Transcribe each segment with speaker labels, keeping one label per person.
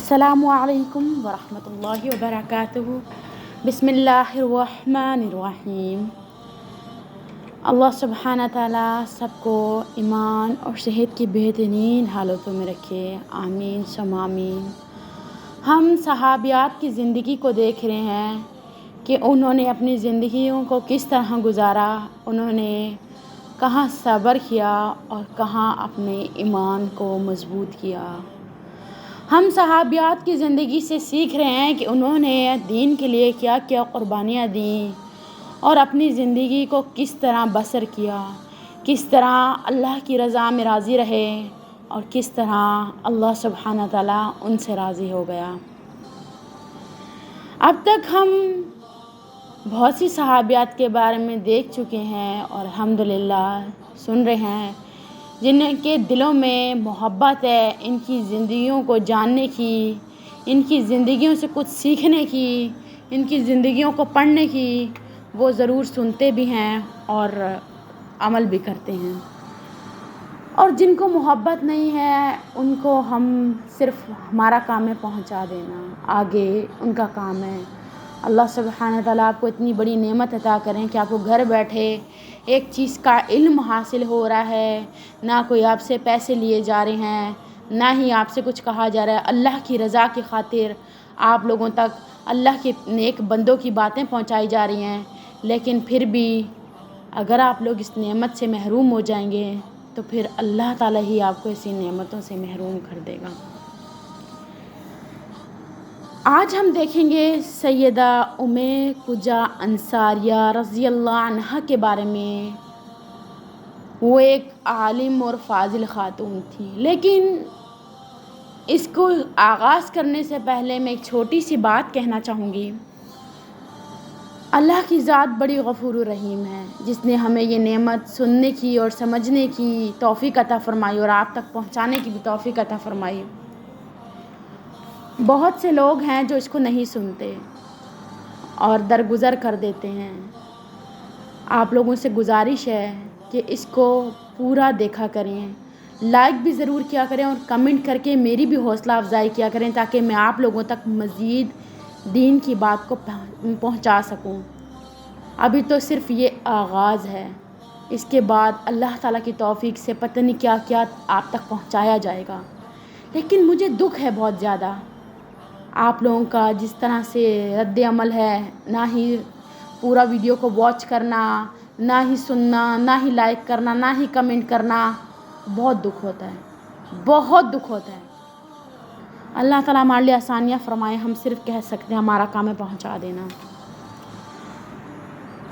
Speaker 1: السلام علیکم ورحمۃ اللہ وبرکاتہ۔ بسم اللہ الرحمن الرحیم۔ اللہ سبحانہ تعالیٰ سب کو ایمان اور صحت کی بہترین حالتوں میں رکھے، آمین ثم آمین۔ ہم صحابیات کی زندگی کو دیکھ رہے ہیں کہ انہوں نے اپنی زندگیوں کو کس طرح گزارا، انہوں نے کہاں صبر کیا اور کہاں اپنے ایمان کو مضبوط کیا۔ ہم صحابیات کی زندگی سے سیکھ رہے ہیں کہ انہوں نے دین کے لیے کیا کیا قربانیاں دیں اور اپنی زندگی کو کس طرح بسر کیا، کس طرح اللہ کی رضا میں راضی رہے اور کس طرح اللہ سبحانہ تعالیٰ ان سے راضی ہو گیا۔ اب تک ہم بہت سی صحابیات کے بارے میں دیکھ چکے ہیں اور الحمدللہ سن رہے ہیں جن کے دلوں میں محبت ہے ان کی زندگیوں کو جاننے کی، ان کی زندگیوں سے کچھ سیکھنے کی، ان کی زندگیوں کو پڑھنے کی، وہ ضرور سنتے بھی ہیں اور عمل بھی کرتے ہیں۔ اور جن کو محبت نہیں ہے ان کو ہم صرف ہمارا کام ہے پہنچا دینا، آگے ان کا کام ہے۔ اللہ سبحانہ تعالیٰ آپ کو اتنی بڑی نعمت عطا کریں کہ آپ کو گھر بیٹھے ایک چیز کا علم حاصل ہو رہا ہے، نہ کوئی آپ سے پیسے لیے جا رہے ہیں، نہ ہی آپ سے کچھ کہا جا رہا ہے۔ اللہ کی رضا کی خاطر آپ لوگوں تک اللہ کے نیک بندوں کی باتیں پہنچائی جا رہی ہیں، لیکن پھر بھی اگر آپ لوگ اس نعمت سے محروم ہو جائیں گے تو پھر اللہ تعالیٰ ہی آپ کو ایسی نعمتوں سے محروم کر دے گا۔ آج ہم دیکھیں گے سیدہ ام کجا انصاریہ رضی اللہ عنہا کے بارے میں۔ وہ ایک عالم اور فاضل خاتون تھی، لیکن اس کو آغاز کرنے سے پہلے میں ایک چھوٹی سی بات کہنا چاہوں گی۔ اللہ کی ذات بڑی غفور و رحیم ہے، جس نے ہمیں یہ نعمت سننے کی اور سمجھنے کی توفیق عطا فرمائی اور آپ تک پہنچانے کی بھی توفیق عطا فرمائی۔ بہت سے لوگ ہیں جو اس کو نہیں سنتے اور درگزر کر دیتے ہیں۔ آپ لوگوں سے گزارش ہے کہ اس کو پورا دیکھا کریں، لائک بھی ضرور کیا کریں اور کمنٹ کر کے میری بھی حوصلہ افزائی کیا کریں تاکہ میں آپ لوگوں تک مزید دین کی بات کو پہنچا سکوں۔ ابھی تو صرف یہ آغاز ہے، اس کے بعد اللہ تعالیٰ کی توفیق سے پتہ نہیں کیا کیا آپ تک پہنچایا جائے گا۔ لیکن مجھے دکھ ہے بہت زیادہ آپ لوگوں کا جس طرح سے رد عمل ہے، نہ ہی پورا ویڈیو کو واچ کرنا، نہ ہی سننا، نہ ہی لائک کرنا، نہ ہی کمنٹ کرنا۔ بہت دکھ ہوتا ہے، بہت دکھ ہوتا ہے۔ اللہ تعالیٰ ہمارے لیے آسانیاں فرمائے، ہم صرف کہہ سکتے ہیں ہمارا کام ہے پہنچا دینا۔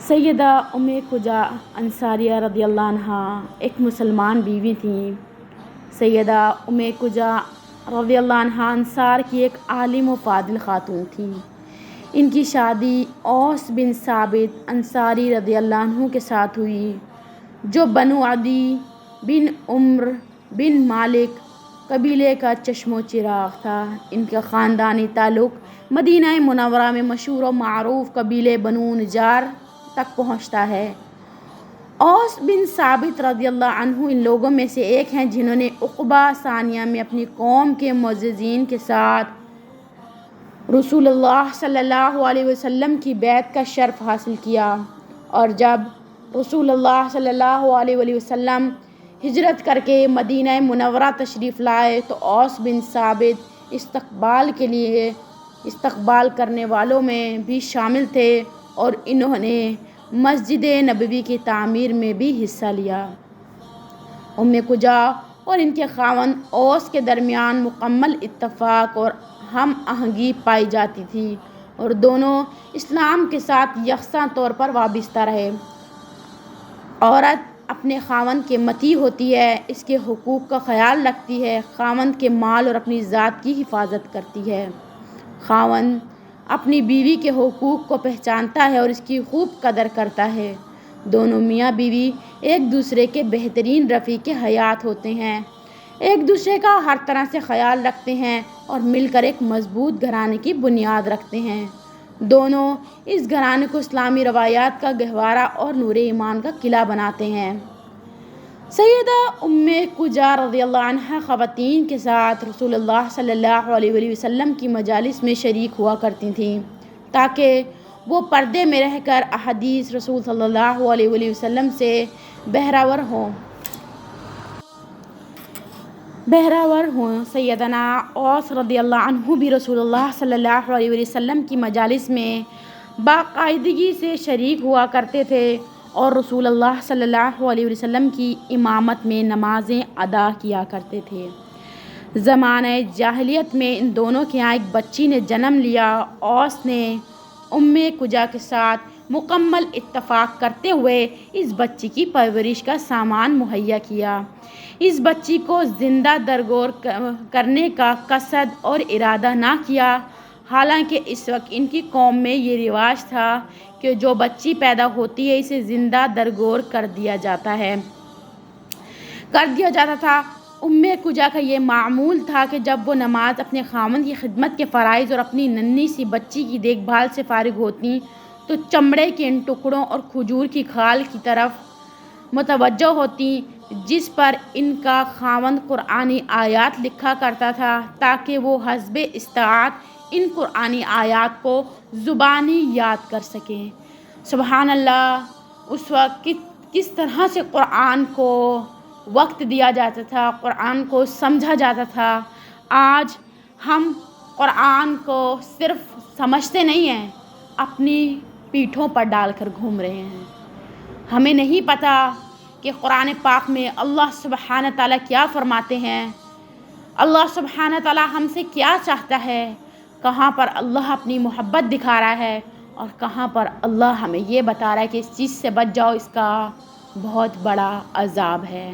Speaker 1: سیدہ ام کجا انصاریہ رضی اللہ عنہا ایک مسلمان بیوی تھیں۔ سیدہ ام کجا رضی اللہ عنہا انصار کی ایک عالم و فاضل خاتون تھی۔ ان کی شادی اوس بن ثابت انصاری رضی اللہ عنہ کے ساتھ ہوئی، جو بنو عدی بن عمر بن مالک قبیلے کا چشم و چراغ تھا۔ ان کا خاندانی تعلق مدینہ منورہ میں مشہور و معروف قبیلے بنو نجار تک پہنچتا ہے۔ اوس بن ثابت رضی اللہ عنہ ان لوگوں میں سے ایک ہیں جنہوں نے عقبہ ثانیہ میں اپنی قوم کے معززین کے ساتھ رسول اللہ صلی اللہ علیہ وسلم کی بیعت کا شرف حاصل کیا، اور جب رسول اللہ صلی اللہ علیہ وسلم ہجرت کر کے مدینہ منورہ تشریف لائے تو اوس بن ثابت استقبال کرنے والوں میں بھی شامل تھے اور انہوں نے مسجد نبوی کی تعمیر میں بھی حصہ لیا۔ ام کجا اور ان کے خاوند اوس کے درمیان مکمل اتفاق اور ہم آہنگی پائی جاتی تھی اور دونوں اسلام کے ساتھ یکساں طور پر وابستہ رہے۔ عورت اپنے خاوند کے مطیع ہوتی ہے، اس کے حقوق کا خیال رکھتی ہے، خاوند کے مال اور اپنی ذات کی حفاظت کرتی ہے۔ خاوند اپنی بیوی کے حقوق کو پہچانتا ہے اور اس کی خوب قدر کرتا ہے۔ دونوں میاں بیوی ایک دوسرے کے بہترین رفیق حیات ہوتے ہیں، ایک دوسرے کا ہر طرح سے خیال رکھتے ہیں اور مل کر ایک مضبوط گھرانے کی بنیاد رکھتے ہیں۔ دونوں اس گھرانے کو اسلامی روایات کا گہوارہ اور نور ایمان کا قلعہ بناتے ہیں۔ سیدہ ام کجا رضی اللہ عنہ خواتین کے ساتھ رسول اللہ صلی اللہ علیہ وسلم کی مجالس میں شریک ہوا کرتی تھیں تاکہ وہ پردے میں رہ کر احادیث رسول صلی اللہ علیہ وسلم سے بہراور ہوں۔ سیدنا اوس رضی اللہ عنہ بھی رسول اللہ صلی اللہ علیہ وسلم کی مجالس میں باقاعدگی سے شریک ہوا کرتے تھے اور رسول اللہ صلی اللہ علیہ وسلم کی امامت میں نمازیں ادا کیا کرتے تھے۔ زمانہ جاہلیت میں ان دونوں کے یہاں ایک بچی نے جنم لیا۔ اوس نے ام کجا کے ساتھ مکمل اتفاق کرتے ہوئے اس بچی کی پرورش کا سامان مہیا کیا۔ اس بچی کو زندہ درگور کرنے کا قصد اور ارادہ نہ کیا، حالانکہ اس وقت ان کی قوم میں یہ رواج تھا کہ جو بچی پیدا ہوتی ہے اسے زندہ درگور کر دیا جاتا تھا۔ ام کجا کا یہ معمول تھا کہ جب وہ نماز، اپنے خاوند کی خدمت کے فرائض اور اپنی ننھی سی بچی کی دیکھ بھال سے فارغ ہوتی تو چمڑے کے ان ٹکڑوں اور کھجور کی کھال کی طرف متوجہ ہوتی جس پر ان کا خاوند قرآنی آیات لکھا کرتا تھا تاکہ وہ حسب استطاعت ان قرآنی آیات کو زبانی یاد کر سکیں۔ سبحان اللہ! اس وقت کس طرح سے قرآن کو وقت دیا جاتا تھا، قرآن کو سمجھا جاتا تھا۔ آج ہم قرآن کو صرف سمجھتے نہیں ہیں، اپنی پیٹھوں پر ڈال کر گھوم رہے ہیں۔ ہمیں نہیں پتہ کہ قرآن پاک میں اللہ سبحانہ تعالیٰ کیا فرماتے ہیں، اللہ سبحانہ تعالیٰ ہم سے کیا چاہتا ہے، کہاں پر اللہ اپنی محبت دکھا رہا ہے اور کہاں پر اللہ ہمیں یہ بتا رہا ہے کہ اس چیز سے بچ جاؤ، اس کا بہت بڑا عذاب ہے۔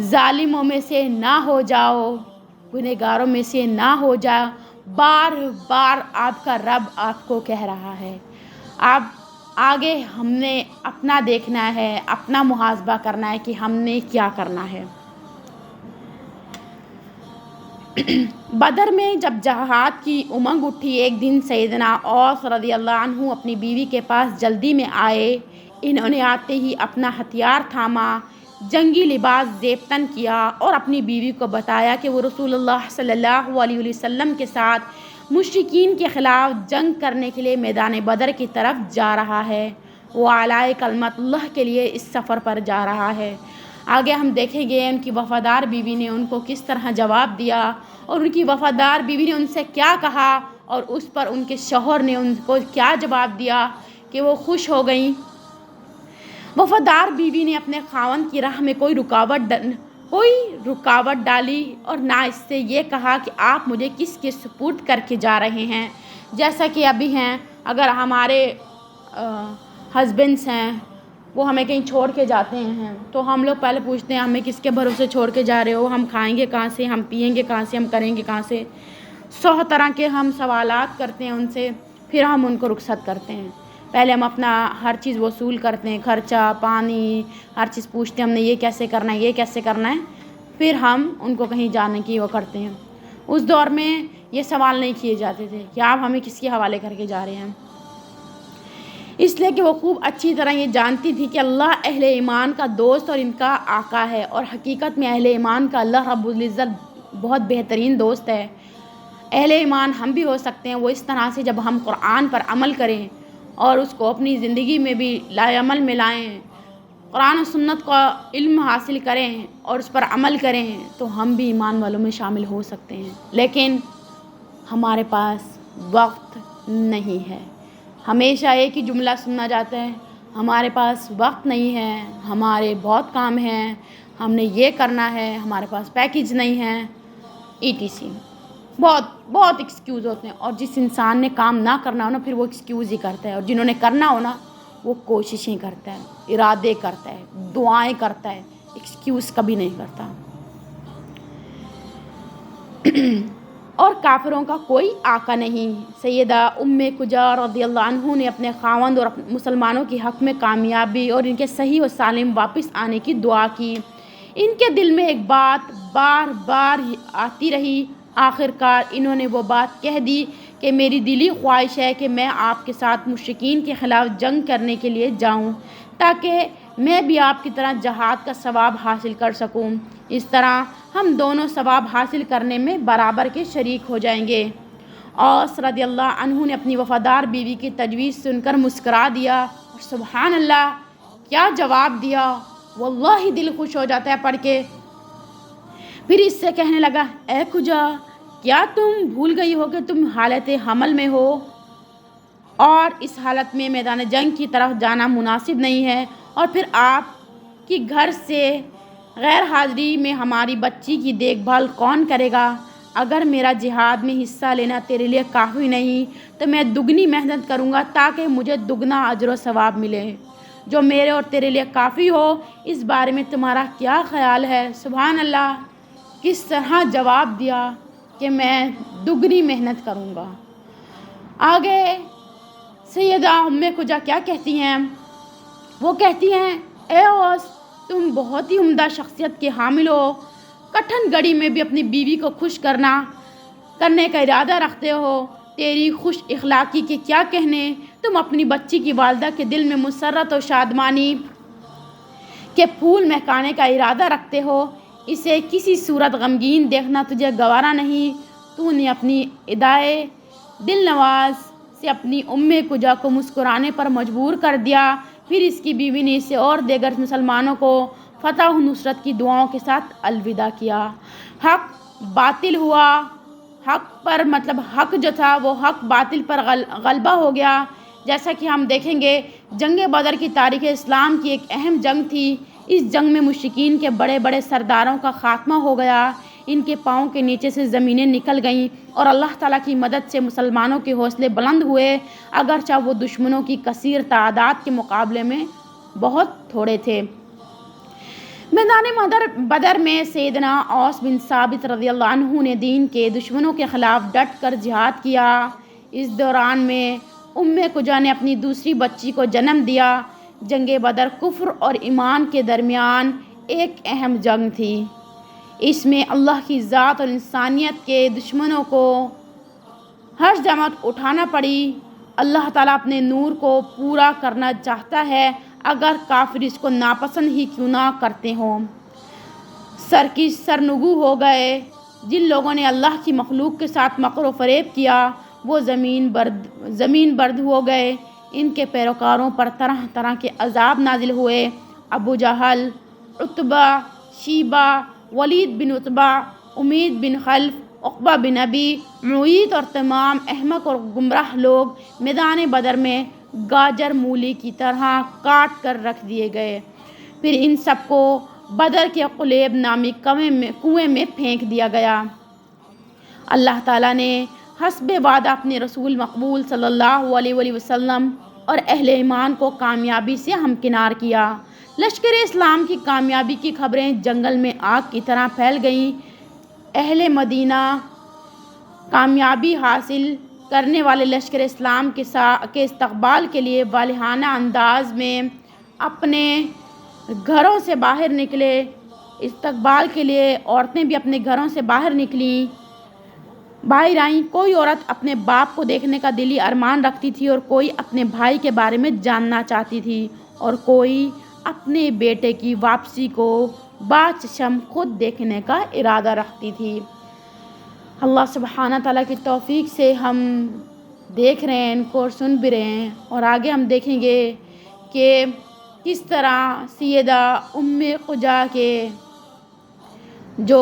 Speaker 1: ظالموں میں سے نہ ہو جاؤ، گنہگاروں میں سے نہ ہو جاؤ، بار بار آپ کا رب آپ کو کہہ رہا ہے۔ اب آگے ہم نے اپنا دیکھنا ہے، اپنا محاسبہ کرنا ہے کہ ہم نے کیا کرنا ہے۔ بدر میں جب جہاد کی امنگ اٹھی، ایک دن سیدنا اوس رضی اللہ عنہ اپنی بیوی کے پاس جلدی میں آئے۔ انہوں نے آتے ہی اپنا ہتھیار تھاما، جنگی لباس زیب تن کیا اور اپنی بیوی کو بتایا کہ وہ رسول اللہ صلی اللہ علیہ وسلم کے ساتھ مشرکین کے خلاف جنگ کرنے کے لیے میدان بدر کی طرف جا رہا ہے، وہ اعلیٰ کلمت اللہ کے لیے اس سفر پر جا رہا ہے۔ آگے ہم دیکھیں گے ان کی وفادار بیوی نے ان کو کس طرح جواب دیا اور ان کی وفادار بیوی نے ان سے کیا کہا اور اس پر ان کے شوہر نے ان کو کیا جواب دیا کہ وہ خوش ہو گئیں۔ وفادار بیوی نے اپنے خاوند کی راہ میں کوئی رکاوٹ ڈالی اور نہ اس سے یہ کہا کہ آپ مجھے کس کے سپرد کر کے جا رہے ہیں، جیسا کہ ابھی ہیں اگر ہمارے ہسبینڈس ہیں وہ ہمیں کہیں چھوڑ کے جاتے ہیں تو ہم لوگ پہلے پوچھتے ہیں ہمیں کس کے بھروسے چھوڑ کے جا رہے ہو، ہم کھائیں گے کہاں سے، ہم پئیں گے کہاں سے، ہم کریں گے کہاں سے، 100 طرح کے ہم سوالات کرتے ہیں ان سے، پھر ہم ان کو رخصت کرتے ہیں۔ پہلے ہم اپنا ہر چیز وصول کرتے ہیں، خرچہ پانی ہر چیز پوچھتے ہیں ہم نے یہ کیسے کرنا ہے، یہ کیسے کرنا ہے، پھر ہم ان کو کہیں جانے کی وہ کرتے ہیں۔ اس دور میں یہ سوال نہیں کیے جاتے تھے کہ آپ ہمیں کس کے حوالے کر کے جا رہے ہیں، اس لیے کہ وہ خوب اچھی طرح یہ جانتی تھی کہ اللہ اہل ایمان کا دوست اور ان کا آقا ہے، اور حقیقت میں اہل ایمان کا اللہ رب العزت بہت بہترین دوست ہے۔ اہل ایمان ہم بھی ہو سکتے ہیں وہ اس طرح سے جب ہم قرآن پر عمل کریں اور اس کو اپنی زندگی میں بھی عمل میں لائیں، قرآن و سنت کا علم حاصل کریں اور اس پر عمل کریں تو ہم بھی ایمان والوں میں شامل ہو سکتے ہیں، لیکن ہمارے پاس وقت نہیں ہے۔ ہمیشہ ایک ہی جملہ سننا جاتا ہے، ہمارے پاس وقت نہیں ہے، ہمارے بہت کام ہیں، ہم نے یہ کرنا ہے، ہمارے پاس پیکج نہیں ہے، ETC بہت ایکسکیوز ہوتے ہیں، اور جس انسان نے کام نہ کرنا ہو نا پھر وہ ایکسکیوز ہی کرتا ہے، اور جنہوں نے کرنا ہو نا وہ کوششیں کرتا ہے، ارادے کرتا ہے، دعائیں کرتا ہے، ایکسکیوز کبھی نہیں کرتا۔ اور کافروں کا کوئی آقا نہیں۔ سیدہ ام کجا رضی اللہ عنہ نے اپنے خاوند اور مسلمانوں کے حق میں کامیابی اور ان کے صحیح و سالم واپس آنے کی دعا کی۔ ان کے دل میں ایک بات بار بار آتی رہی، آخر کار انہوں نے وہ بات کہہ دی کہ میری دلی خواہش ہے کہ میں آپ کے ساتھ مشرکین کے خلاف جنگ کرنے کے لیے جاؤں تاکہ میں بھی آپ کی طرح جہاد کا ثواب حاصل کر سکوں۔ اس طرح ہم دونوں ثواب حاصل کرنے میں برابر کے شریک ہو جائیں گے۔ اوس رضی اللہ عنہ نے اپنی وفادار بیوی کی تجویز سن کر مسکرا دیا اور سبحان اللہ کیا جواب دیا، واللہ دل خوش ہو جاتا ہے پڑھ کے۔ پھر اس سے کہنے لگا، اے کجا، کیا تم بھول گئی ہو کہ تم حالت حمل میں ہو اور اس حالت میں میدان جنگ کی طرف جانا مناسب نہیں ہے، اور پھر آپ کی گھر سے غیر حاضری میں ہماری بچی کی دیکھ بھال کون کرے گا؟ اگر میرا جہاد میں حصہ لینا تیرے لیے کافی نہیں تو میں دگنی محنت کروں گا تاکہ مجھے دگنا اجر و ثواب ملے۔ جو میرے اور تیرے لیے کافی ہو، اس بارے میں تمہارا کیا خیال ہے؟ سبحان اللہ، کس طرح جواب دیا کہ میں دگنی محنت کروں گا۔ آگے سیدہ ام کجا کیا کہتی ہیں؟ وہ کہتی ہیں، اے اوس، تم بہت ہی عمدہ شخصیت کے حامل ہو، کٹھن گھڑی میں بھی اپنی بیوی کو خوش کرنے کا ارادہ رکھتے ہو۔ تیری خوش اخلاقی کے کیا کہنے، تم اپنی بچی کی والدہ کے دل میں مسرت و شادمانی کے پھول مہکانے کا ارادہ رکھتے ہو، اسے کسی صورت غمگین دیکھنا تجھے گوارا نہیں۔ تو نے اپنی ادائے دل نواز سے اپنی ام کجا کو مسکرانے پر مجبور کر دیا۔ پھر اس کی بیوی نے اسے اور دیگر مسلمانوں کو فتح و نصرت کی دعاؤں کے ساتھ الوداع کیا۔ حق باطل ہوا، حق جو تھا وہ حق باطل پر غلبہ ہو گیا۔ جیسا کہ ہم دیکھیں گے، جنگ بدر کی تاریخ اسلام کی ایک اہم جنگ تھی۔ اس جنگ میں مشرکین کے بڑے بڑے سرداروں کا خاتمہ ہو گیا، ان کے پاؤں کے نیچے سے زمینیں نکل گئیں اور اللہ تعالیٰ کی مدد سے مسلمانوں کے حوصلے بلند ہوئے، اگرچہ وہ دشمنوں کی کثیر تعداد کے مقابلے میں بہت تھوڑے تھے۔ میدان بدر میں سیدنا اوس بن ثابت رضی اللہ عنہ نے دین کے دشمنوں کے خلاف ڈٹ کر جہاد کیا۔ اس دوران میں ام کجا نے اپنی دوسری بچی کو جنم دیا۔ جنگ بدر کفر اور ایمان کے درمیان ایک اہم جنگ تھی۔ اس میں اللہ کی ذات اور انسانیت کے دشمنوں کو ہر جماعت اٹھانا پڑی۔ اللہ تعالیٰ اپنے نور کو پورا کرنا چاہتا ہے، اگر کافر اس کو ناپسند ہی کیوں نہ کرتے ہوں۔ سرنگو ہو گئے جن لوگوں نے اللہ کی مخلوق کے ساتھ مکر و فریب کیا، وہ زمین برد ہو گئے۔ ان کے پیروکاروں پر طرح طرح کے عذاب نازل ہوئے۔ ابو جہل، عتبہ، شیبہ، ولید بن عتبہ، امید بن خلف، عقبہ بن ابی معیط اور تمام احمق اور گمراہ لوگ میدان بدر میں گاجر مولی کی طرح کاٹ کر رکھ دیے گئے۔ پھر ان سب کو بدر کے قلیب نامی کنویں میں پھینک دیا گیا۔ اللہ تعالیٰ نے حسب وعدہ اپنے رسول مقبول صلی اللہ علیہ وسلم اور اہل ایمان کو کامیابی سے ہمکنار کیا۔ لشکر اسلام کی کامیابی کی خبریں جنگل میں آگ کی طرح پھیل گئیں۔ اہل مدینہ کامیابی حاصل کرنے والے لشکر اسلام کے استقبال کے لیے والہانہ انداز میں اپنے گھروں سے باہر نکلے۔ استقبال کے لیے عورتیں بھی اپنے گھروں سے باہر آئیں۔ کوئی عورت اپنے باپ کو دیکھنے کا دلی ارمان رکھتی تھی اور کوئی اپنے بھائی کے بارے میں جاننا چاہتی تھی، اور کوئی اپنے بیٹے کی واپسی کو باچشم خود دیکھنے کا ارادہ رکھتی تھی۔ اللہ سبحانہ تعالیٰ کی توفیق سے ہم دیکھ رہے ہیں ان کو اور سن بھی رہے ہیں، اور آگے ہم دیکھیں گے کہ کس طرح سیدہ ام کجا کے جو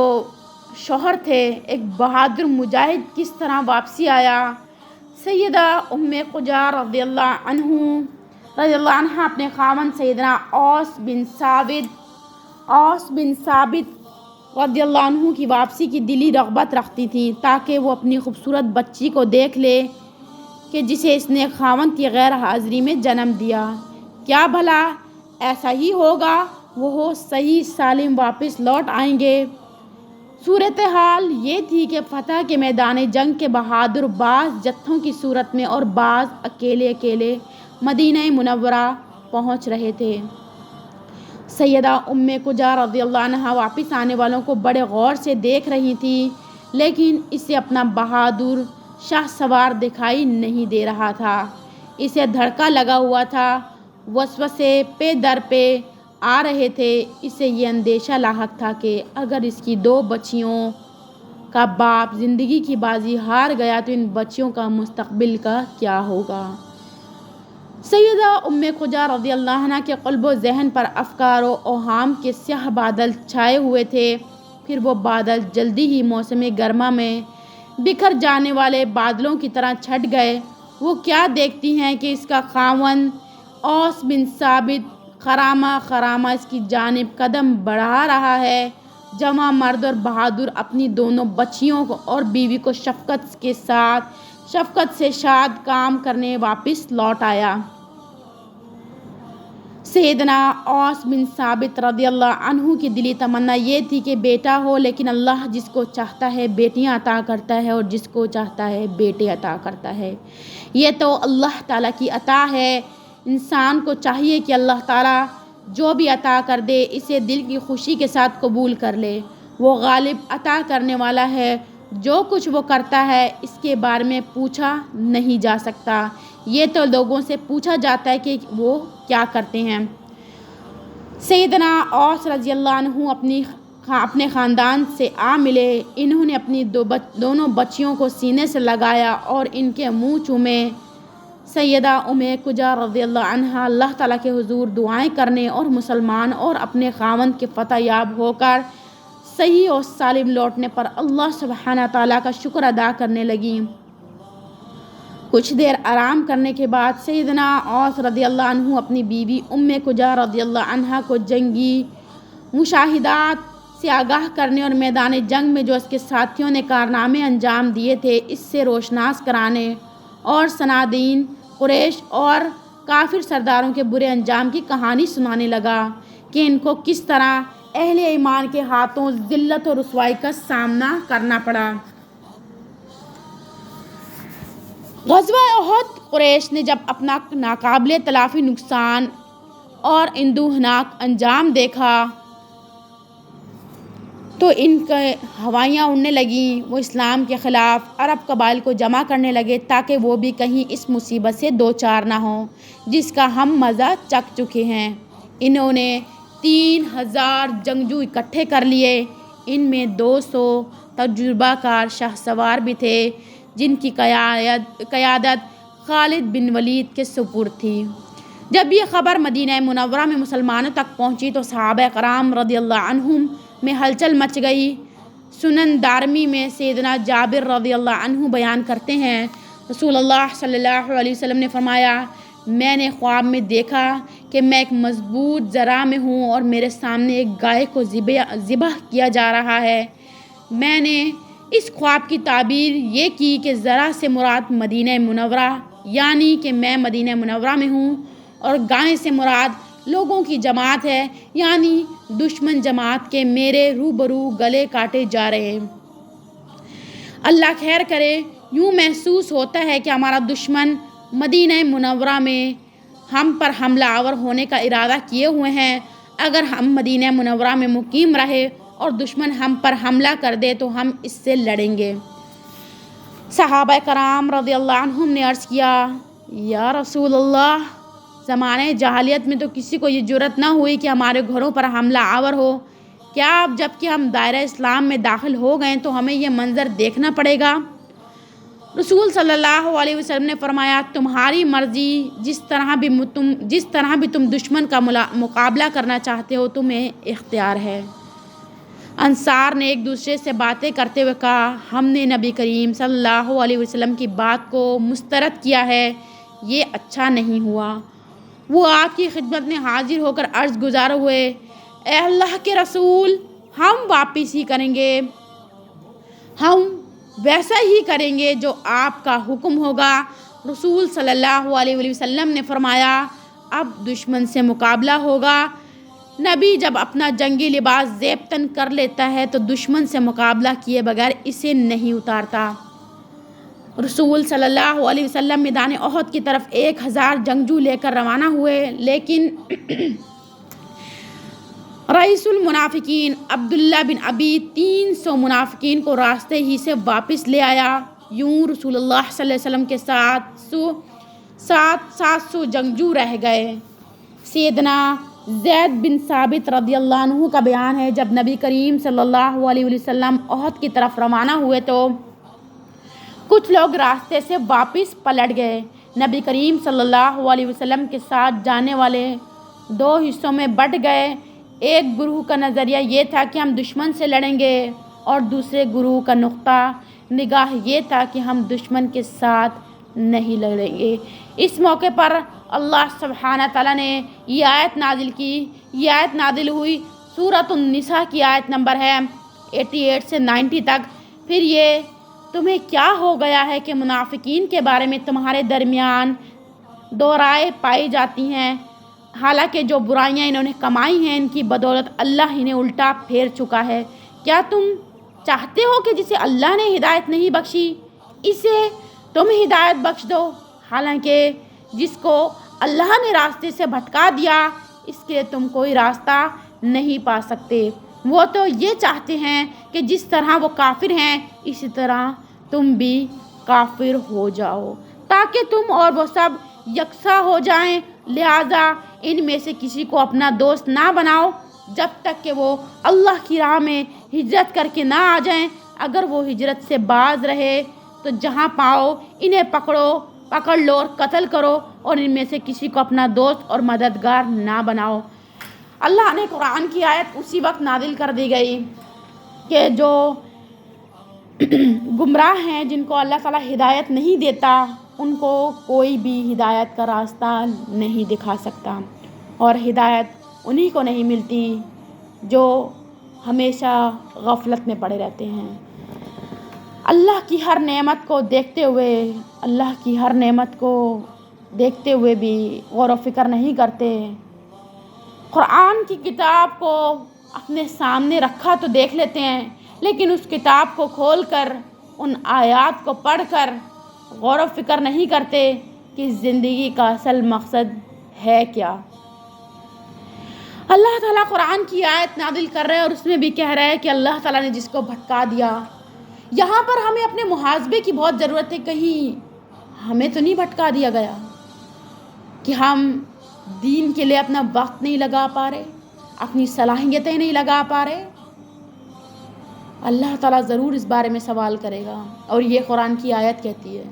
Speaker 1: شوہر تھے، ایک بہادر مجاہد، کس طرح واپسی آیا۔ سیدہ ام کجا رضی اللہ عنہ اپنے خاوند سیدنا اوس بن ثابت رضی اللہ عنہ کی واپسی کی دلی رغبت رکھتی تھی تاکہ وہ اپنی خوبصورت بچی کو دیکھ لے کہ جسے اس نے خاوند کی غیر حاضری میں جنم دیا۔ کیا بھلا ایسا ہی ہوگا، وہ صحیح سالم واپس لوٹ آئیں گے؟ صورتحال یہ تھی کہ فتح کے میدان جنگ کے بہادر بعض جتھوں کی صورت میں اور بعض اکیلے مدینہ منورہ پہنچ رہے تھے۔ سیدہ ام کجا رضی اللہ عنہ واپس آنے والوں کو بڑے غور سے دیکھ رہی تھی، لیکن اسے اپنا بہادر شاہ سوار دکھائی نہیں دے رہا تھا۔ اسے دھڑکا لگا ہوا تھا، وسوسے پہ در پہ آ رہے تھے، اسے یہ اندیشہ لاحق تھا کہ اگر اس کی 2 بچیوں کا باپ زندگی کی بازی ہار گیا تو ان بچیوں کا مستقبل کا کیا ہوگا۔ سیدہ ام قجہ رضی اللہ عنہ کے قلب و ذہن پر افکار و اوہام کے سیاہ بادل چھائے ہوئے تھے۔ پھر وہ بادل جلدی ہی موسم گرما میں بکھر جانے والے بادلوں کی طرح چھٹ گئے۔ وہ کیا دیکھتی ہیں کہ اس کا خاوند اوس بن ثابت خرامہ اس کی جانب قدم بڑھا رہا ہے۔ جوان مرد اور بہادر اپنی دونوں بچیوں کو اور بیوی کو شفقت سے شاد کام کرنے واپس لوٹ آیا۔ سیدنا اوس بن ثابت رضی اللہ عنہ کی دلی تمنا یہ تھی کہ بیٹا ہو، لیکن اللہ جس کو چاہتا ہے بیٹیاں عطا کرتا ہے اور جس کو چاہتا ہے بیٹے عطا کرتا ہے۔ یہ تو اللہ تعالیٰ کی عطا ہے۔ انسان کو چاہیے کہ اللہ تعالیٰ جو بھی عطا کر دے اسے دل کی خوشی کے ساتھ قبول کر لے۔ وہ غالب عطا کرنے والا ہے۔ جو کچھ وہ کرتا ہے اس کے بارے میں پوچھا نہیں جا سکتا، یہ تو لوگوں سے پوچھا جاتا ہے کہ وہ کیا کرتے ہیں۔ سیدنا اوس رضی اللہ عنہ اپنے خاندان سے آ ملے۔ انہوں نے اپنی دونوں بچیوں کو سینے سے لگایا اور ان کے منہ چومے۔ سیدہ ام قجہ رضی اللہ عنہا اللہ تعالیٰ کے حضور دعائیں کرنے اور مسلمان اور اپنے خاوند کے فتح یاب ہو کر صحیح اور سالم لوٹنے پر اللہ سبحانہ تعالیٰ کا شکر ادا کرنے لگیں۔ کچھ دیر آرام کرنے کے بعد سیدنا اوس رضی اللہ عنہ اپنی بیوی ام قجہ رضی اللہ عنہا کو جنگی مشاہدات سے آگاہ کرنے اور میدان جنگ میں جو اس کے ساتھیوں نے کارنامے انجام دیے تھے اس سے روشناس کرانے اور صنادین قریش اور کافر سرداروں کے برے انجام کی کہانی سنانے لگا کہ ان کو کس طرح اہل ایمان کے ہاتھوں ذلت اور رسوائی کا سامنا کرنا پڑا۔ غزوہ احد قریش نے جب اپنا ناقابل تلافی نقصان اور اندوہناک انجام دیکھا تو ان کے ہوائیاں اڑنے لگیں۔ وہ اسلام کے خلاف عرب قبائل کو جمع کرنے لگے تاکہ وہ بھی کہیں اس مصیبت سے دوچار نہ ہوں جس کا ہم مزہ چکھ چکے ہیں۔ انہوں نے 3000 جنگجو اکٹھے کر لیے۔ ان میں 200 تجربہ کار شاہ سوار بھی تھے جن کی قیادت خالد بن ولید کے سپرد تھی۔ جب یہ خبر مدینہ منورہ میں مسلمانوں تک پہنچی تو صحابہ کرام رضی اللہ عنہم میں ہلچل مچ گئی۔ سنن دارمی میں سیدنا جابر رضی اللہ عنہ بیان کرتے ہیں، رسول اللہ صلی اللہ علیہ وسلم نے فرمایا، میں نے خواب میں دیکھا کہ میں ایک مضبوط ذرا میں ہوں اور میرے سامنے ایک گائے کو ذبح کیا جا رہا ہے۔ میں نے اس خواب کی تعبیر یہ کی کہ ذرا سے مراد مدینہ منورہ یعنی کہ میں مدینہ منورہ میں ہوں، اور گائے سے مراد لوگوں کی جماعت ہے یعنی دشمن جماعت کے میرے روبرو گلے کاٹے جا رہے ہیں۔ اللہ خیر کرے، یوں محسوس ہوتا ہے کہ ہمارا دشمن مدینہ منورہ میں ہم پر حملہ آور ہونے کا ارادہ کیے ہوئے ہیں۔ اگر ہم مدینہ منورہ میں مقیم رہے اور دشمن ہم پر حملہ کر دے تو ہم اس سے لڑیں گے۔ صحابہ کرام رضی اللہ عنہم نے عرض کیا، یا رسول اللہ، زمانہ جاہلیت میں تو کسی کو یہ جرأت نہ ہوئی کہ ہمارے گھروں پر حملہ آور ہو، کیا اب جب کہ ہم دائرہ اسلام میں داخل ہو گئے تو ہمیں یہ منظر دیکھنا پڑے گا؟ رسول صلی اللہ علیہ وسلم نے فرمایا، تمہاری مرضی، جس طرح بھی تم دشمن کا مقابلہ کرنا چاہتے ہو تمہیں اختیار ہے۔ انصار نے ایک دوسرے سے باتیں کرتے ہوئے کہا، ہم نے نبی کریم صلی اللہ علیہ وسلم کی بات کو مسترد کیا ہے، یہ اچھا نہیں ہوا۔ وہ آپ کی خدمت میں حاضر ہو کر عرض گزار ہوئے، اے اللہ کے رسول، ہم واپس ہی کریں گے، ہم ویسا ہی کریں گے جو آپ کا حکم ہوگا۔ رسول صلی اللہ علیہ وسلم نے فرمایا، اب دشمن سے مقابلہ ہوگا۔ نبی جب اپنا جنگی لباس زیب تن کر لیتا ہے تو دشمن سے مقابلہ کیے بغیر اسے نہیں اتارتا۔ رسول صلی اللہ علیہ وسلم میدان احد کی طرف 1000 جنگجو لے کر روانہ ہوئے، لیکن رئیس المنافقین عبداللہ بن ابی 300 منافقین کو راستے ہی سے واپس لے آیا۔ یوں رسول اللہ صلی اللہ علیہ وسلم کے ساتھ 700 جنگجو رہ گئے۔ سیدنا زید بن ثابت رضی اللہ عنہ کا بیان ہے، جب نبی کریم صلی اللہ علیہ وسلم احد کی طرف روانہ ہوئے تو کچھ لوگ راستے سے واپس پلٹ گئے۔ نبی کریم صلی اللہ علیہ وسلم کے ساتھ جانے والے دو حصوں میں بٹ گئے۔ ایک گروہ کا نظریہ یہ تھا کہ ہم دشمن سے لڑیں گے، اور دوسرے گروہ کا نقطہ نگاہ یہ تھا کہ ہم دشمن کے ساتھ نہیں لڑیں گے۔ اس موقع پر اللہ سبحانہ تعالیٰ نے یہ آیت نازل کی۔ یہ آیت نازل ہوئی سورۃ النساء کی آیت نمبر ہے 88 سے 90 تک۔ پھر یہ تمہیں کیا ہو گیا ہے کہ منافقین کے بارے میں تمہارے درمیان دو رائے پائی جاتی ہیں، حالانکہ جو برائیاں انہوں نے کمائی ہیں ان کی بدولت اللہ انہیں الٹا پھیر چکا ہے۔ کیا تم چاہتے ہو کہ جسے اللہ نے ہدایت نہیں بخشی اسے تم ہدایت بخش دو، حالانکہ جس کو اللہ نے راستے سے بھٹکا دیا اس کے تم کوئی راستہ نہیں پا سکتے۔ وہ تو یہ چاہتے ہیں کہ جس طرح وہ کافر ہیں اسی طرح تم بھی کافر ہو جاؤ، تاکہ تم اور وہ سب یکساں ہو جائیں۔ لہٰذا ان میں سے کسی کو اپنا دوست نہ بناؤ جب تک کہ وہ اللہ کی راہ میں ہجرت کر کے نہ آ جائیں۔ اگر وہ ہجرت سے باز رہے تو جہاں پاؤ انہیں پکڑ لو اور قتل کرو، اور ان میں سے کسی کو اپنا دوست اور مددگار نہ بناؤ۔ اللہ نے قرآن کی آیت اسی وقت نازل کر دی گئی کہ جو گمراہ ہیں، جن کو اللہ تعالیٰ ہدایت نہیں دیتا، ان کو کوئی بھی ہدایت کا راستہ نہیں دکھا سکتا، اور ہدایت انہی کو نہیں ملتی جو ہمیشہ غفلت میں پڑے رہتے ہیں۔ اللہ کی ہر نعمت کو دیکھتے ہوئے بھی غور و فکر نہیں کرتے۔ قرآن کی کتاب کو اپنے سامنے رکھا تو دیکھ لیتے ہیں، لیکن اس کتاب کو کھول کر ان آیات کو پڑھ کر غور و فکر نہیں کرتے کہ زندگی کا اصل مقصد ہے کیا۔ اللہ تعالیٰ قرآن کی آیت نازل کر رہے ہیں اور اس میں بھی کہہ رہا ہے کہ اللہ تعالیٰ نے جس کو بھٹکا دیا۔ یہاں پر ہمیں اپنے محاسبے کی بہت ضرورت ہے، کہیں ہمیں تو نہیں بھٹکا دیا گیا کہ ہم دین کے لیے اپنا وقت نہیں لگا پا رہے، اپنی صلاحیتیں نہیں لگا پا رہے۔ اللہ تعالیٰ ضرور اس بارے میں سوال کرے گا، اور یہ قرآن کی آیت کہتی ہے۔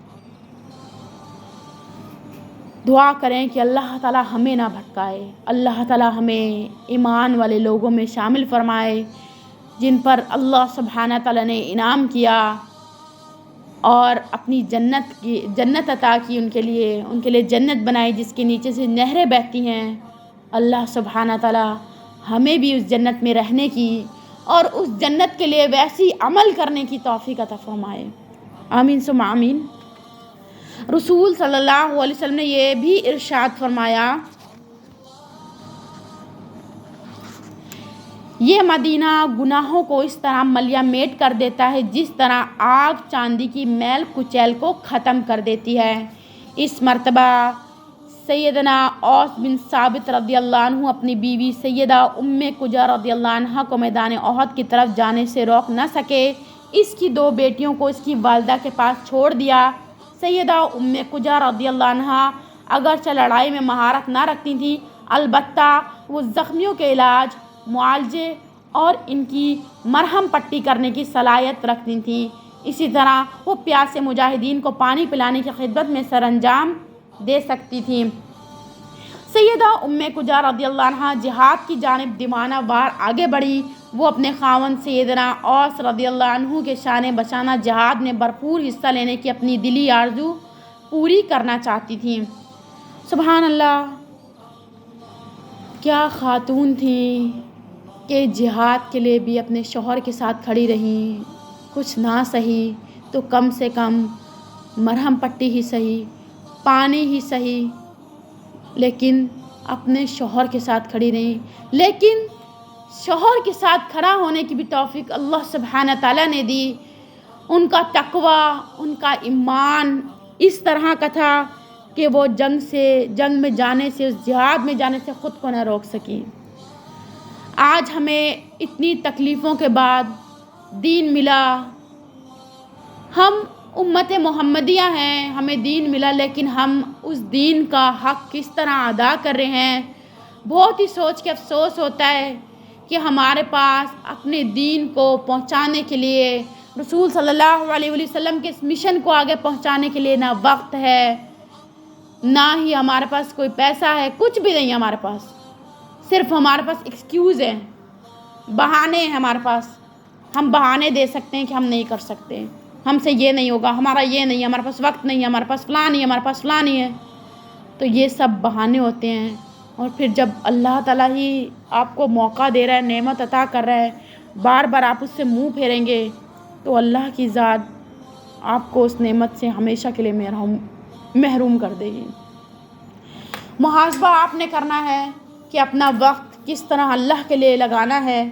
Speaker 1: دعا کریں کہ اللہ تعالیٰ ہمیں نہ بھٹکائے، اللہ تعالیٰ ہمیں ایمان والے لوگوں میں شامل فرمائے جن پر اللہ سبحانہ تعالیٰ نے انعام کیا اور اپنی جنت عطا کی، ان کے لیے جنت بنائی جس کے نیچے سے نہریں بہتی ہیں۔ اللہ سبحانہ تعالیٰ ہمیں بھی اس جنت میں رہنے کی اور اس جنت کے لیے ویسی عمل کرنے کی توفیق عطا فرمائے، آمین ثم آمین۔ رسول صلی اللہ علیہ وسلم نے یہ بھی ارشاد فرمایا، یہ مدینہ گناہوں کو اس طرح ملیہ میٹ کر دیتا ہے جس طرح آگ چاندی کی میل کچیل کو ختم کر دیتی ہے۔ اس مرتبہ سیدنا اوس بن ثابت رضی اللہ عنہ اپنی بیوی سیدہ ام کجا رضی اللہ عنہ کو میدان احد کی طرف جانے سے روک نہ سکے، اس کی دو بیٹیوں کو اس کی والدہ کے پاس چھوڑ دیا۔ سیدہ ام کجا رضی اللہ عنہ اگرچہ لڑائی میں مہارت نہ رکھتی تھیں، البتہ وہ زخمیوں کے علاج، معالجے اور ان کی مرہم پٹی کرنے کی صلاحیت رکھتی تھیں۔ اسی طرح وہ پیاسے مجاہدین کو پانی پلانے کی خدمت میں سر انجام دے سکتی تھیں۔ سیدہ ام کجا رضی اللہ عنہ جہاد کی جانب دیوانہ وار آگے بڑھی۔ وہ اپنے خاوند سیدنا اوس رضی اللہ عنہ کے شان بشانہ جہاد میں بھرپور حصہ لینے کی اپنی دلی آرزو پوری کرنا چاہتی تھیں۔ سبحان اللہ، کیا خاتون تھیں کہ جہاد کے لیے بھی اپنے شوہر کے ساتھ کھڑی رہیں، کچھ نہ سہی تو کم سے کم مرہم پٹی ہی سہی، پانی ہی سہی، لیکن اپنے شوہر کے ساتھ کھڑی رہیں۔ لیکن شوہر کے ساتھ کھڑا ہونے کی بھی توفیق اللہ سبحانہ تعالیٰ نے دی۔ ان کا تقوی، ان کا ایمان اس طرح کا تھا کہ وہ جنگ میں جانے سے، اس جہاد میں جانے سے خود کو نہ روک سکی۔ آج ہمیں اتنی تکلیفوں کے بعد دین ملا، ہم امت محمدیہ ہیں، ہمیں دین ملا، لیکن ہم اس دین کا حق کس طرح ادا کر رہے ہیں؟ بہت ہی سوچ کے افسوس ہوتا ہے کہ ہمارے پاس اپنے دین کو پہنچانے کے لیے، رسول صلی اللہ علیہ وسلم کے اس مشن کو آگے پہنچانے کے لیے نہ وقت ہے، نہ ہی ہمارے پاس کوئی پیسہ ہے، کچھ بھی نہیں ہے ہمارے پاس، صرف ہمارے پاس ایکسکیوز ہیں، بہانے ہیں ہمارے پاس. ہم بہانے دے سکتے ہیں کہ ہم نہیں کر سکتے، ہم سے یہ نہیں ہوگا، ہمارا یہ نہیں ہے، ہمارے پاس وقت نہیں ہے، ہمارے پاس فلاں نہیں ہے، ہمارے پاس فلاں نہیں ہے. تو یہ سب بہانے ہوتے ہیں. اور پھر جب اللہ تعالیٰ ہی آپ کو موقع دے رہا ہے، نعمت عطا کر رہا ہے، بار بار آپ اس سے منہ پھیریں گے تو اللہ کی ذات آپ کو اس نعمت سے ہمیشہ کے لیے محروم کر دے گی. محاسبہ آپ نے کرنا ہے کہ اپنا وقت کس طرح اللہ کے لیے لگانا ہے.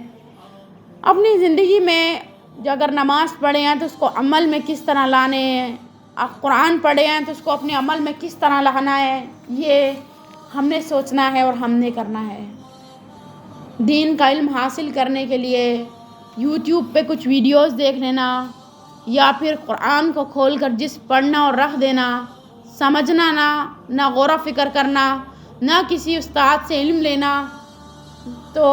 Speaker 1: اپنی زندگی میں جو اگر نماز پڑھے ہیں تو اس کو عمل میں کس طرح لانے ہیں، قرآن پڑھے ہیں تو اس کو اپنے عمل میں کس طرح لانا ہے، یہ ہم نے سوچنا ہے اور ہم نے کرنا ہے. دین کا علم حاصل کرنے کے لیے یوٹیوب پہ کچھ ویڈیوز دیکھ لینا، یا پھر قرآن کو کھول کر جس پڑھنا اور رکھ دینا، سمجھنا نہ غور و فکر کرنا، نہ کسی استاد سے علم لینا، تو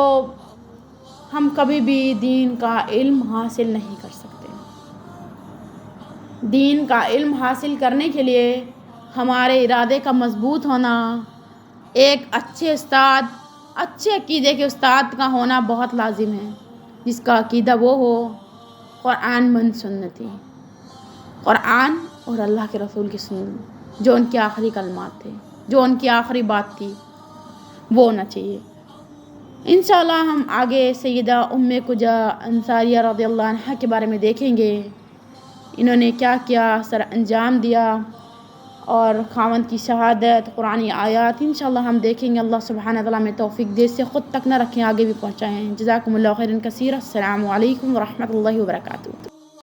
Speaker 1: ہم کبھی بھی دین کا علم حاصل نہیں کر سکتے. دین کا علم حاصل کرنے کے لیے ہمارے ارادے کا مضبوط ہونا، ایک اچھے استاد، اچھے عقیدے کے استاد کا ہونا بہت لازم ہے، جس کا عقیدہ وہ ہو قرآن من سنتی، قرآن اور اللہ کے رسول کی سنت، جو ان کے آخری کلمات تھے، جو ان کی آخری بات تھی، وہ ہونا چاہیے. انشاءاللہ ہم آگے سیدہ ام کجا انصاریہ رضی اللہ عنہ کے بارے میں دیکھیں گے، انہوں نے کیا کیا، سر انجام دیا، اور خاوند کی شہادت، قرآنی آیات انشاءاللہ ہم دیکھیں گے. اللہ سبحانہ تعالیٰ میں توفیق دے، سے خود تک نہ رکھیں، آگے بھی پہنچائیں. جزاکم اللہ خیرا کثیرا. السلام علیکم ورحمۃ اللہ وبرکاتہ.